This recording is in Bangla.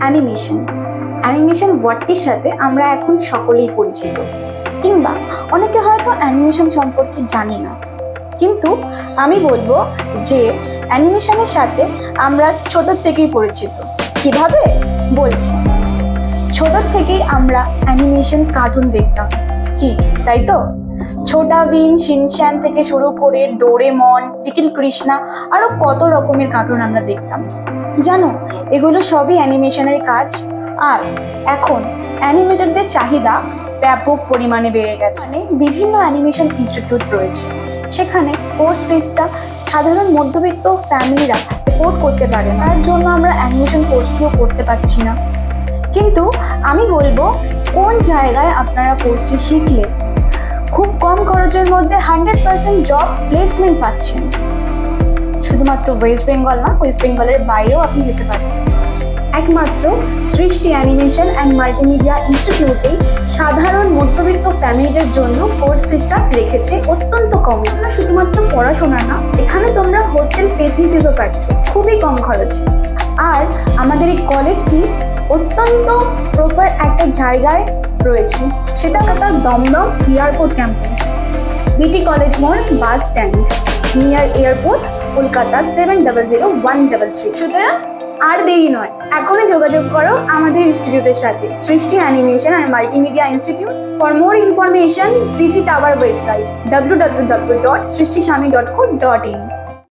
অ্যানিমেশন ওয়ার্ডটির সাথে আমরা এখন সকলেই পরিচিত, কিংবা অনেকে হয়তো অ্যানিমেশন সম্পর্কে জানি না। কিন্তু আমি বলবো যে অ্যানিমেশনের সাথে আমরা ছোট থেকেই পরিচিত। কিভাবে বলছি, ছোট থেকেই আমরা অ্যানিমেশন কার্টুন দেখতাম, কি তাই তো? ছোটা ভীম, শিনচ্যান থেকে শুরু করে ডোরেমন, লিটল কৃষ্ণা, আরো কত রকমের কার্টুন আমরা দেখতাম। জানো, এগুলো সবই অ্যানিমেশনের কাজ। আর এখন অ্যানিমেটরদের চাহিদা ব্যাপক পরিমাণে বেড়ে গেছে। বিভিন্ন অ্যানিমেশন ইনস্টিটিউট রয়েছে, সেখানে কোর্স ফিসটা সাধারণ মধ্যবিত্ত ফ্যামিলিরা এফোর্ড করতে পারে না, তার জন্য আমরা অ্যানিমেশন কোর্সটিও করতে পারছি না। কিন্তু আমি বলবো, কোন জায়গায় আপনারা কোর্সটি শিখলে খুব কম খরচের মধ্যে 100% জব প্লেসমেন্ট পাচ্ছেন। শুধুমাত্র ওয়েস্ট বেঙ্গল না, ওয়েস্ট বেঙ্গলের বাইরেও আপনি যেতে পারছেন। একমাত্র সৃষ্টি অ্যানিমেশন অ্যান্ড মাল্টিমিডিয়া ইনস্টিটিউটেই সাধারণ মধ্যবিত্ত ফ্যামিলিদের জন্য কোর্স ফিসটা রেখেছে অত্যন্ত কম। শুধুমাত্র পড়াশোনা না, এখানে তোমরা হোস্টেল ফেসিলিটিসও পাচ্ছ খুবই কম খরচে। আর আমাদের এই কলেজটি অত্যন্ত প্রপার একটা জায়গায় রয়েছে, সেটা কথা Dum Dum airport campus, BT college মোড়, bus stand, near airport, Kolkata 700133। সুতরাং আর দেরি নয়, এখনই যোগাযোগ করো আমাদের ইনস্টিটিউটের সাথে, সৃষ্টি animation and multimedia institute. For more information visit our website www.srishtiswamy.co.in।